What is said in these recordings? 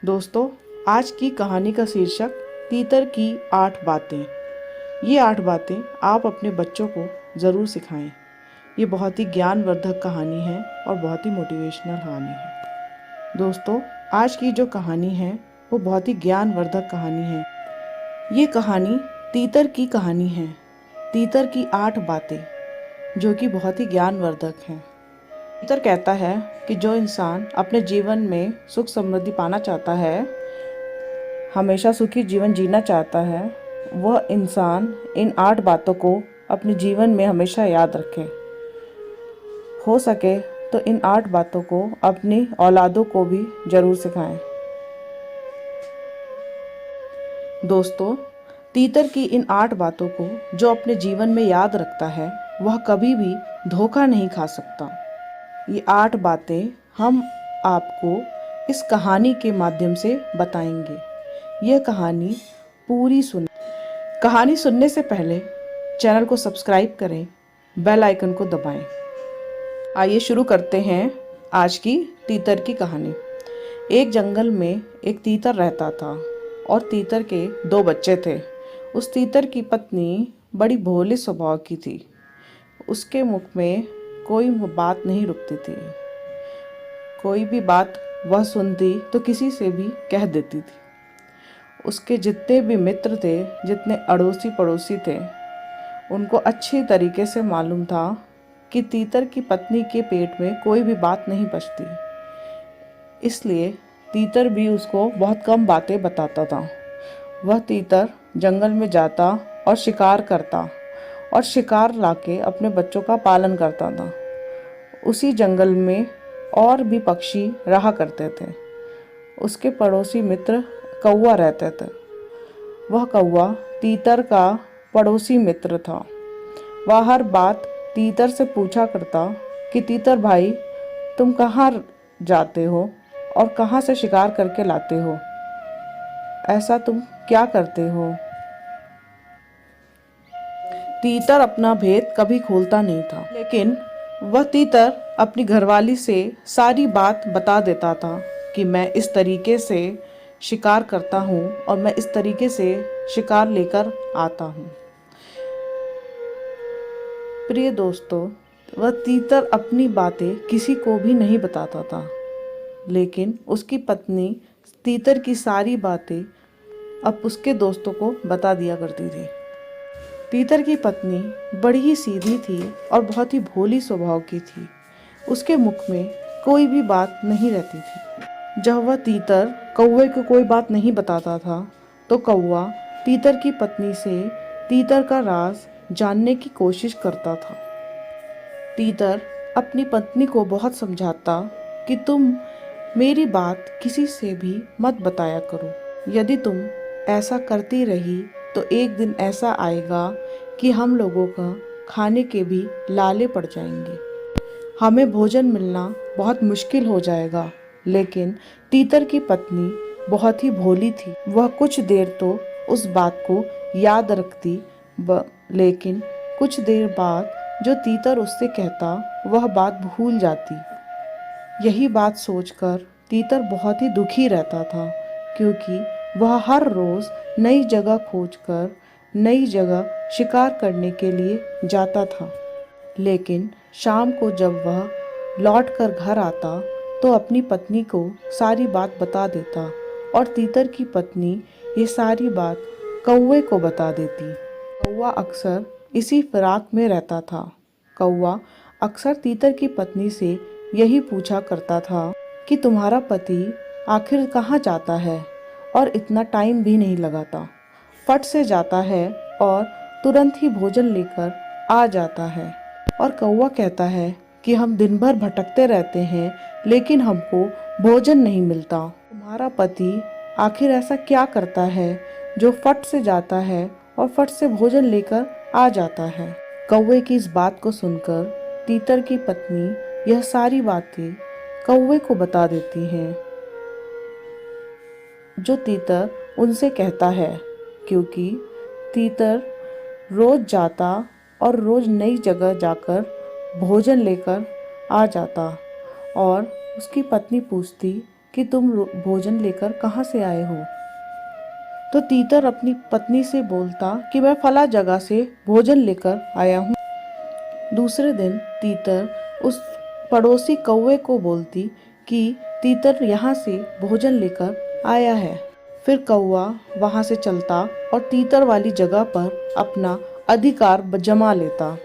दोस्तों, आज की कहानी का शीर्षक तीतर की 8 बातें। ये 8 बातें आप अपने बच्चों को ज़रूर सिखाएं। ये बहुत ही ज्ञानवर्धक कहानी है और बहुत ही मोटिवेशनल कहानी है। दोस्तों, आज की जो कहानी है वो बहुत ही ज्ञानवर्धक कहानी है। ये कहानी तीतर की कहानी है। तीतर की 8 बातें जो कि बहुत ही ज्ञानवर्धक हैं। तीतर कहता है कि जो इंसान अपने जीवन में सुख समृद्धि पाना चाहता है, हमेशा सुखी जीवन जीना चाहता है, वह इंसान इन 8 बातों को अपने जीवन में हमेशा याद रखे। हो सके तो इन 8 बातों को अपनी औलादों को भी जरूर सिखाएं। दोस्तों, तीतर की इन 8 बातों को जो अपने जीवन में याद रखता है, वह कभी भी धोखा नहीं खा सकता। ये 8 बातें हम आपको इस कहानी के माध्यम से बताएंगे। यह कहानी पूरी कहानी सुनने से पहले चैनल को सब्सक्राइब करें, बेल आइकन को दबाएं। आइए शुरू करते हैं आज की तीतर की कहानी। एक जंगल में एक तीतर रहता था और तीतर के 2 बच्चे थे। उस तीतर की पत्नी बड़ी भोले स्वभाव की थी। उसके मुख में कोई बात नहीं रुकती थी। कोई भी बात वह सुनती तो किसी से भी कह देती थी। उसके जितने भी मित्र थे, जितने अड़ोसी पड़ोसी थे, उनको अच्छी तरीके से मालूम था कि तीतर की पत्नी के पेट में कोई भी बात नहीं पचती। इसलिए तीतर भी उसको बहुत कम बातें बताता था। वह तीतर जंगल में जाता और शिकार करता और शिकार लाके अपने बच्चों का पालन करता था। उसी जंगल में और भी पक्षी रहा करते थे। उसके पड़ोसी मित्र कौवा रहते थे। वह कौवा तीतर का पड़ोसी मित्र था। वह हर बात तीतर से पूछा करता कि तीतर भाई, तुम कहाँ जाते हो और कहाँ से शिकार करके लाते हो? ऐसा तुम क्या करते हो? तीतर अपना भेद कभी खोलता नहीं था, लेकिन वह तीतर अपनी घरवाली से सारी बात बता देता था कि मैं इस तरीके से शिकार करता हूँ और मैं इस तरीके से शिकार लेकर आता हूँ। प्रिय दोस्तों, वह तीतर अपनी बातें किसी को भी नहीं बताता था, लेकिन उसकी पत्नी तीतर की सारी बातें अब उसके दोस्तों को बता दिया करती थी। तीतर की पत्नी बड़ी ही सीधी थी और बहुत ही भोली स्वभाव की थी। उसके मुख में कोई भी बात नहीं रहती थी। जब वह तीतर कौवे को कोई बात नहीं बताता था, तो कौवा तीतर की पत्नी से तीतर का राज जानने की कोशिश करता था। तीतर अपनी पत्नी को बहुत समझाता कि तुम मेरी बात किसी से भी मत बताया करो। यदि तुम ऐसा करती रही तो एक दिन ऐसा आएगा कि हम लोगों का खाने के भी लाले पड़ जाएंगे। हमें भोजन मिलना बहुत मुश्किल हो जाएगा। लेकिन तीतर की पत्नी बहुत ही भोली थी। वह कुछ देर तो उस बात को याद रखती, लेकिन कुछ देर बाद जो तीतर उससे कहता, वह बात भूल जाती। यही बात सोचकर तीतर बहुत ही दुखी रहता था, क्योंकि वह हर रोज नई जगह खोजकर नई जगह शिकार करने के लिए जाता था। लेकिन शाम को जब वह लौटकर घर आता तो अपनी पत्नी को सारी बात बता देता और तीतर की पत्नी ये सारी बात कौवे को बता देती। कौवा अक्सर इसी फिराक में रहता था। कौवा अक्सर तीतर की पत्नी से यही पूछा करता था कि तुम्हारा पति आखिर कहाँ जाता है और इतना टाइम भी नहीं लगाता। फट से जाता है और तुरंत ही भोजन लेकर आ जाता है। और कौवा कहता है कि हम दिन भर भटकते रहते हैं, लेकिन हमको भोजन नहीं मिलता। तुम्हारा पति आखिर ऐसा क्या करता है जो फट से जाता है और फट से भोजन लेकर आ जाता है? कौवे की इस बात को सुनकर तीतर की पत्नी यह सारी बातें कौवे को बता देती हैं, जो तीतर उनसे कहता है, क्योंकि तीतर रोज जाता और रोज नई जगह जाकर भोजन लेकर आ जाता। और उसकी पत्नी पूछती कि तुम भोजन लेकर कहाँ से आए हो। तो तीतर अपनी पत्नी से बोलता कि मैं फला जगह से भोजन लेकर आया हूँ। दूसरे दिन तीतर उस पड़ोसी कौवे को बोलती कि तीतर यहाँ से भोजन लेकर आया है। फिर कौवा वहाँ से चलता और तीतर वाली जगह पर अपना अधिकार जमा लेता।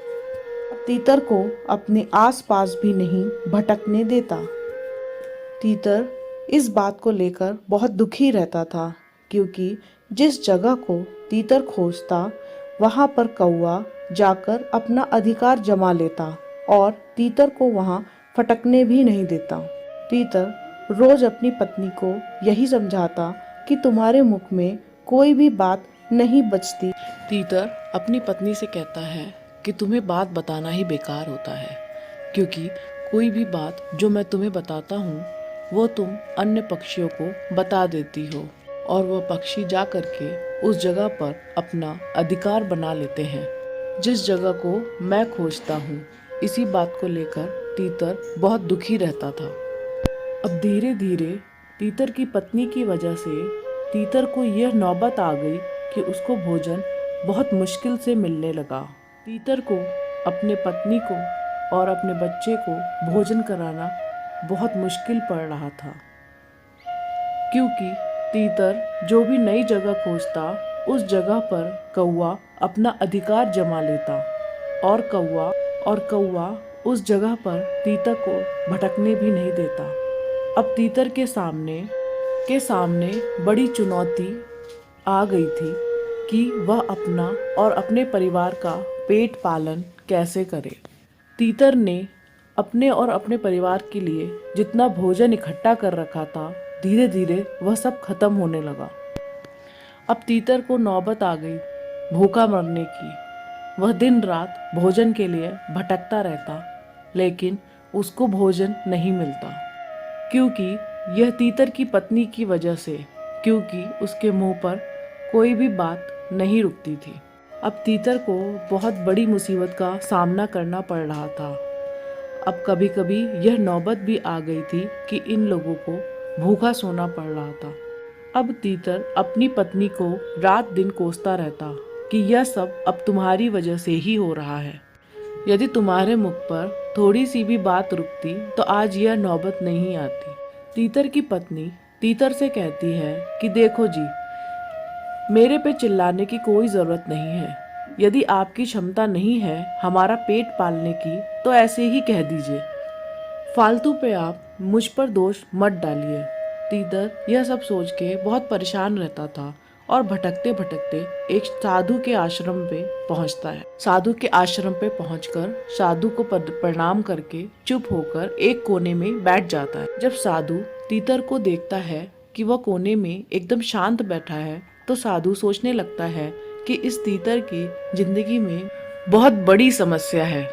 तीतर को अपने आसपास भी नहीं भटकने देता। तीतर इस बात को लेकर बहुत दुखी रहता था, क्योंकि जिस जगह को तीतर खोजता वहाँ पर कौवा जाकर अपना अधिकार जमा लेता और तीतर को वहाँ फटकने भी नहीं देता। तीतर रोज अपनी पत्नी को यही समझाता कि तुम्हारे मुख में कोई भी बात नहीं बचती। तीतर अपनी पत्नी से कहता है कि तुम्हें बात बताना ही बेकार होता है, क्योंकि कोई भी बात जो मैं तुम्हें बताता हूँ वो तुम अन्य पक्षियों को बता देती हो और वह पक्षी जा करके उस जगह पर अपना अधिकार बना लेते हैं जिस जगह को मैं खोजता हूँ। इसी बात को लेकर तीतर बहुत दुखी रहता था। अब धीरे धीरे तीतर की पत्नी की वजह से तीतर को यह नौबत आ गई कि उसको भोजन बहुत मुश्किल से मिलने लगा। तीतर को अपने पत्नी को और अपने बच्चे को भोजन कराना बहुत मुश्किल पड़ रहा था, क्योंकि तीतर जो भी नई जगह खोजता उस जगह पर कौवा अपना अधिकार जमा लेता और कौवा उस जगह पर तीतर को भटकने भी नहीं देता। अब तीतर के सामने बड़ी चुनौती आ गई थी कि वह अपना और अपने परिवार का पेट पालन कैसे करे। तीतर ने अपने और अपने परिवार के लिए जितना भोजन इकट्ठा कर रखा था, धीरे धीरे वह सब खत्म होने लगा। अब तीतर को नौबत आ गई भूखा मरने की। वह दिन रात भोजन के लिए भटकता रहता, लेकिन उसको भोजन नहीं मिलता, क्योंकि यह तीतर की पत्नी की वजह से, क्योंकि उसके मुंह पर कोई भी बात नहीं रुकती थी। अब तीतर को बहुत बड़ी मुसीबत का सामना करना पड़ रहा था। अब कभी कभी यह नौबत भी आ गई थी कि इन लोगों को भूखा सोना पड़ रहा था। अब तीतर अपनी पत्नी को रात दिन कोसता रहता कि यह सब अब तुम्हारी वजह से ही हो रहा है। यदि तुम्हारे मुख पर थोड़ी सी भी बात रुकती तो आज यह नौबत नहीं आती। तीतर की पत्नी तीतर से कहती है कि देखो जी, मेरे पे चिल्लाने की कोई ज़रूरत नहीं है। यदि आपकी क्षमता नहीं है हमारा पेट पालने की तो ऐसे ही कह दीजिए, फालतू पे आप मुझ पर दोष मत डालिए। तीतर यह सब सोच के बहुत परेशान रहता था और भटकते भटकते एक साधु के आश्रम पे पहुंचता है। साधु के आश्रम पे पहुंचकर साधु को प्रणाम करके चुप होकर एक कोने में बैठ जाता है। जब साधु तीतर को देखता है कि वह कोने में एकदम शांत बैठा है, तो साधु सोचने लगता है कि इस तीतर की जिंदगी में बहुत बड़ी समस्या है।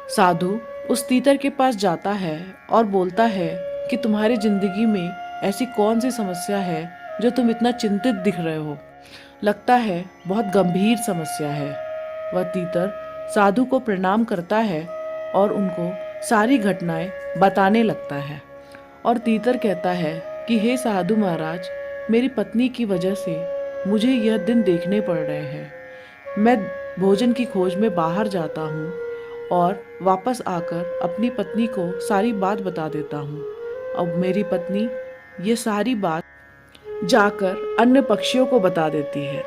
साधु उस तीतर के पास जाता है और बोलता है कि तुम्हारी जिंदगी में ऐसी कौन सी समस्या है जो तुम इतना चिंतित दिख रहे हो। लगता है बहुत गंभीर समस्या है। वह तीतर साधु को प्रणाम करता है और उनको सारी घटनाएं बताने लगता है। और तीतर कहता है कि हे साधु महाराज, मेरी पत्नी की वजह से मुझे यह दिन देखने पड़ रहे हैं। मैं भोजन की खोज में बाहर जाता हूँ और वापस आकर अपनी पत्नी को सारी बात बता देता हूँ। अब मेरी पत्नी ये सारी बात जाकर अन्य पक्षियों को बता देती है।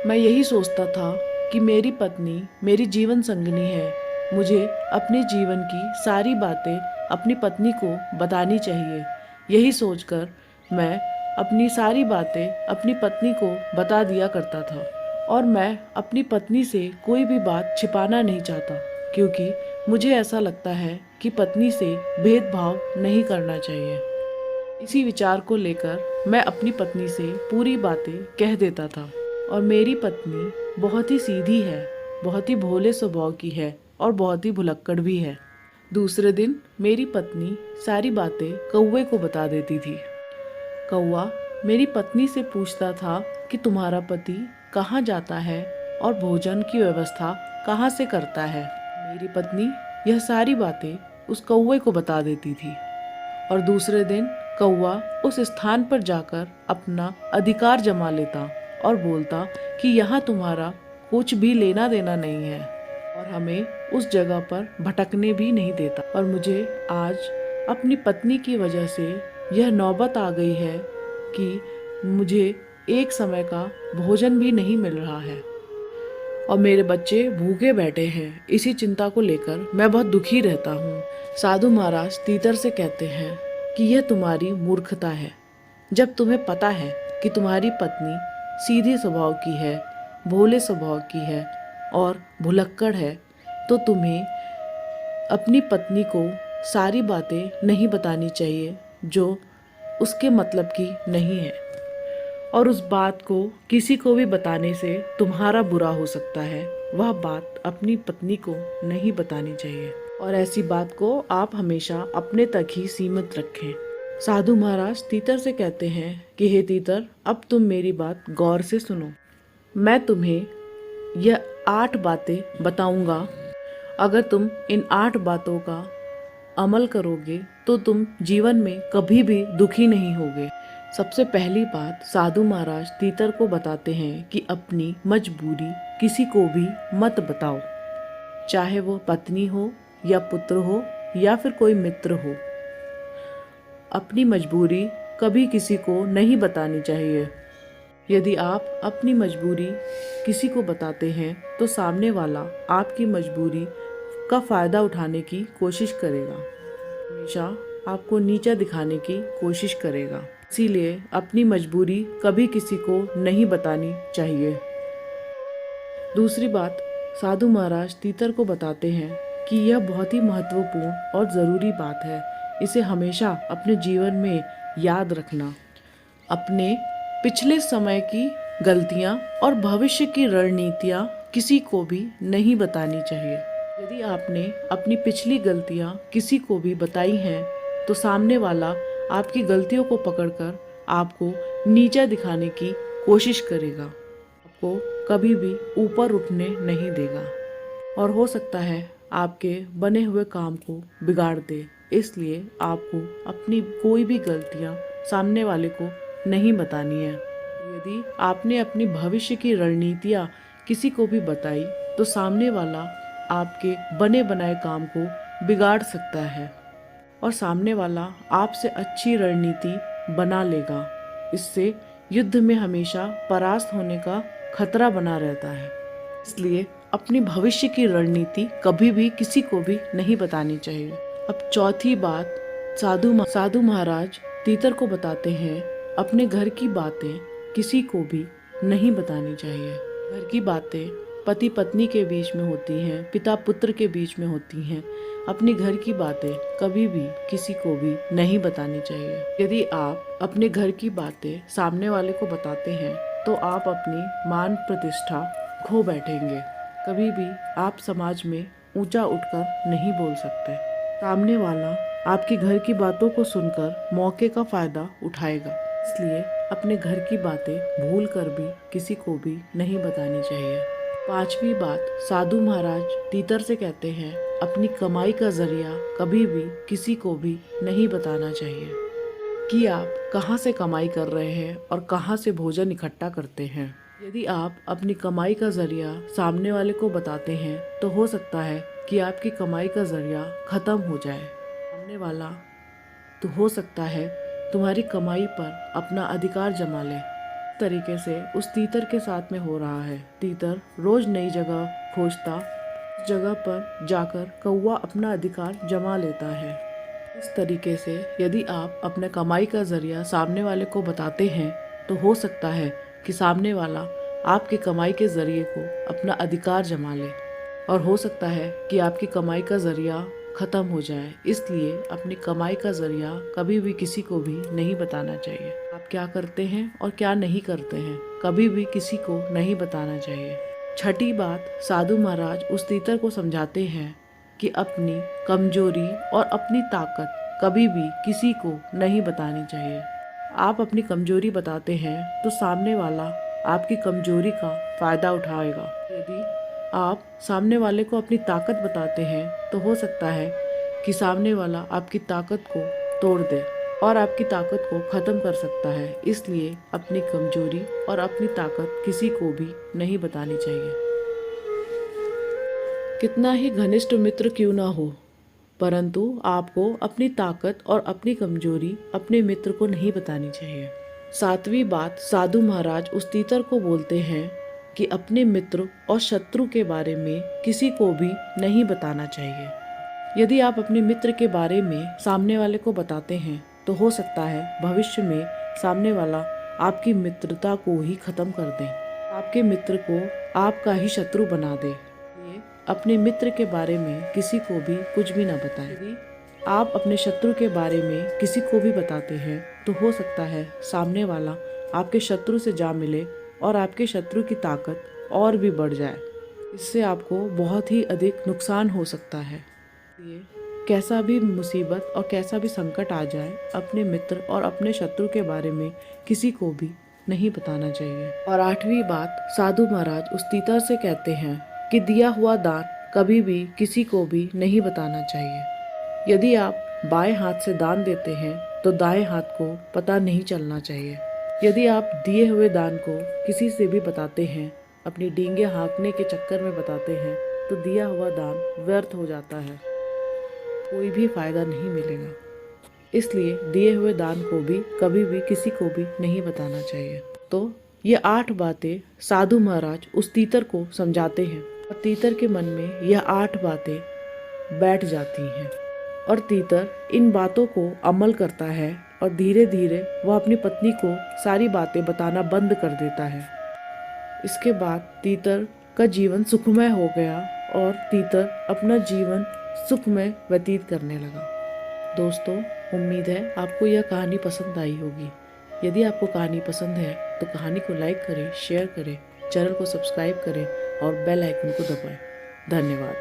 मैं यही सोचता था कि मेरी पत्नी मेरी जीवन संगिनी है, मुझे अपने जीवन की सारी बातें अपनी पत्नी को बतानी चाहिए। यही सोचकर मैं अपनी सारी बातें अपनी पत्नी को बता दिया करता था और मैं अपनी पत्नी से कोई भी बात छिपाना नहीं चाहता, क्योंकि मुझे ऐसा लगता है कि पत्नी से भेदभाव नहीं करना चाहिए। इसी विचार को लेकर मैं अपनी पत्नी से पूरी बातें कह देता था। और मेरी पत्नी बहुत ही सीधी है, बहुत ही भोले स्वभाव की है और बहुत ही भुलक्कड़ भी है। दूसरे दिन मेरी पत्नी सारी बातें कौवे को बता देती थी। कौवा मेरी पत्नी से पूछता था कि तुम्हारा पति कहाँ जाता है और भोजन की व्यवस्था कहाँ से करता है। मेरी पत्नी यह सारी बातें उस कौवे को बता देती थी। और दूसरे दिन कौवा उस स्थान पर जाकर अपना अधिकार जमा लेता और बोलता कि यहाँ तुम्हारा कुछ भी लेना देना नहीं है और हमें उस जगह पर भटकने भी नहीं देता। और मुझे आज अपनी पत्नी की वजह से यह नौबत आ गई है कि मुझे एक समय का भोजन भी नहीं मिल रहा है और मेरे बच्चे भूखे बैठे हैं। इसी चिंता को लेकर मैं बहुत दुखी रहता हूँ। साधु महाराज तीतर से कहते हैं कि यह तुम्हारी मूर्खता है। जब तुम्हें पता है कि तुम्हारी पत्नी सीधे स्वभाव की है, भोले स्वभाव की है और भुलक्कड़ है, तो तुम्हें अपनी पत्नी को सारी बातें नहीं बतानी चाहिए जो उसके मतलब की नहीं है। और उस बात को किसी को भी बताने से तुम्हारा बुरा हो सकता है। वह बात अपनी पत्नी को नहीं बतानी चाहिए और ऐसी बात को आप हमेशा अपने तक ही सीमित रखें। साधु महाराज तीतर से कहते हैं कि हे तीतर, अब तुम मेरी बात गौर से सुनो। मैं तुम्हें यह 8 बातें बताऊंगा। अगर तुम इन 8 बातों का अमल करोगे तो तुम जीवन में कभी भी दुखी नहीं होगे। सबसे पहली बात साधु महाराज तीतर को बताते हैं कि अपनी मजबूरी किसी को भी मत बताओ, चाहे वो पत्नी हो या पुत्र हो या फिर कोई मित्र हो। अपनी मजबूरी कभी किसी को नहीं बतानी चाहिए। यदि आप अपनी मजबूरी किसी को बताते हैं तो सामने वाला आपकी मजबूरी का फ़ायदा उठाने की कोशिश करेगा, हमेशा आपको नीचा दिखाने की कोशिश करेगा। इसीलिए अपनी मजबूरी कभी किसी को नहीं बतानी चाहिए। दूसरी बात साधु महाराज तीतर को बताते हैं कि यह बहुत ही महत्वपूर्ण और ज़रूरी बात है। इसे हमेशा अपने जीवन में याद रखना। अपने पिछले समय की गलतियां और भविष्य की रणनीतियां किसी को भी नहीं बतानी चाहिए। यदि आपने अपनी पिछली गलतियां किसी को भी बताई हैं तो सामने वाला आपकी गलतियों को पकड़कर आपको नीचा दिखाने की कोशिश करेगा, आपको कभी भी ऊपर उठने नहीं देगा और हो सकता है आपके बने हुए काम को बिगाड़ दे। इसलिए आपको अपनी कोई भी गलतियां सामने वाले को नहीं बतानी है। यदि आपने अपनी भविष्य की रणनीतियां किसी को भी बताई तो सामने वाला आपके बने बनाए काम को बिगाड़ सकता है और सामने वाला आपसे अच्छी रणनीति बना लेगा। इससे युद्ध में हमेशा परास्त होने का खतरा बना रहता है। इसलिए अपनी भविष्य की रणनीति कभी भी किसी को भी नहीं बतानी चाहिए। अब चौथी बात साधु महाराज तीतर को बताते हैं, अपने घर की बातें किसी को भी नहीं बतानी चाहिए। घर की बातें पति पत्नी के बीच में होती हैं, पिता पुत्र के बीच में होती हैं। अपनी घर की बातें कभी भी किसी को भी नहीं बतानी चाहिए। यदि आप अपने घर की बातें सामने वाले को बताते हैं तो आप अपनी मान प्रतिष्ठा खो बैठेंगे। कभी भी आप समाज में ऊंचा उठकर नहीं बोल सकते। सामने वाला आपके घर की बातों को सुनकर मौके का फायदा उठाएगा। इसलिए अपने घर की बातें भूल कर भी किसी को भी नहीं बतानी चाहिए। पांचवी बात साधु महाराज तीतर से कहते हैं, अपनी कमाई का जरिया कभी भी किसी को भी नहीं बताना चाहिए कि आप कहाँ से कमाई कर रहे हैं और कहाँ से भोजन इकट्ठा करते हैं। यदि आप अपनी कमाई का जरिया सामने वाले को बताते हैं तो हो सकता है कि आपकी कमाई का जरिया खत्म हो जाए। सामने वाला तो हो सकता है तुम्हारी कमाई पर अपना अधिकार जमा ले। तरीके से उस तीतर के साथ में हो रहा है। तीतर रोज नई जगह खोजता, उस जगह पर जाकर कौवा अपना अधिकार जमा लेता है। इस तरीके से यदि आप अपने कमाई का जरिया सामने वाले को बताते हैं तो हो सकता है कि सामने वाला आपकी कमाई के जरिए को अपना अधिकार जमा ले और हो सकता है कि आपकी कमाई का जरिया खत्म हो जाए। इसलिए अपनी कमाई का जरिया कभी भी किसी को भी नहीं बताना चाहिए। आप क्या करते हैं और क्या नहीं करते हैं कभी भी किसी को नहीं बताना चाहिए। छठी बात साधु महाराज उस तीतर को समझाते हैं कि अपनी कमजोरी और अपनी ताकत कभी भी किसी को नहीं बतानी चाहिए। आप अपनी कमजोरी बताते हैं तो सामने वाला आपकी कमजोरी का फायदा उठाएगा। यदि आप सामने वाले को अपनी ताकत बताते हैं तो हो सकता है कि सामने वाला आपकी ताकत को तोड़ दे। और आपकी ताकत को ख़त्म कर सकता है। इसलिए अपनी कमजोरी और अपनी ताकत किसी को भी नहीं बतानी चाहिए। कितना ही घनिष्ठ मित्र क्यों ना हो, परंतु आपको अपनी ताकत और अपनी कमजोरी अपने मित्र को नहीं बतानी चाहिए। 7वीं बात, साधु महाराज उस तीतर को बोलते हैं कि अपने मित्र और शत्रु के बारे में किसी को भी नहीं बताना चाहिए। यदि आप अपने मित्र के बारे में सामने वाले को बताते हैं तो हो सकता है भविष्य में सामने वाला आपकी मित्रता को ही खत्म कर दे, आपके मित्र को आपका ही शत्रु बना दे। ये अपने मित्र के बारे में किसी को भी कुछ भी ना बताएं। यदि आप अपने शत्रु के बारे में किसी को भी बताते हैं तो हो सकता है सामने वाला आपके शत्रु से जा मिले और आपके शत्रु की ताकत और भी बढ़ जाए। इससे आपको बहुत ही अधिक नुकसान हो सकता है। ये कैसा भी मुसीबत और कैसा भी संकट आ जाए, अपने मित्र और अपने शत्रु के बारे में किसी को भी नहीं बताना चाहिए। और 8वीं बात, साधु महाराज उस तीतर से कहते हैं कि दिया हुआ दान कभी भी किसी को भी नहीं बताना चाहिए। यदि आप बाएं हाथ से दान देते हैं तो दाएं हाथ को पता नहीं चलना चाहिए। यदि आप दिए हुए दान को किसी से भी बताते हैं, अपनी डींगे हाँकने के चक्कर में बताते हैं, तो दिया हुआ दान व्यर्थ हो जाता है, कोई भी फायदा नहीं मिलेगा। इसलिए दिए हुए दान को भी कभी भी किसी को भी नहीं बताना चाहिए। तो ये 8 बातें साधु महाराज उस तीतर को समझाते हैं और तीतर के मन में यह 8 बातें बैठ जाती हैं और तीतर इन बातों को अमल करता है और धीरे धीरे वह अपनी पत्नी को सारी बातें बताना बंद कर देता है। इसके बाद तीतर का जीवन सुखमय हो गया और तीतर अपना जीवन सुखमय व्यतीत करने लगा। दोस्तों, उम्मीद है आपको यह कहानी पसंद आई होगी। यदि आपको कहानी पसंद है तो कहानी को लाइक करें, शेयर करें, चैनल को सब्सक्राइब करें और बेल आइकन को दबाएं। धन्यवाद।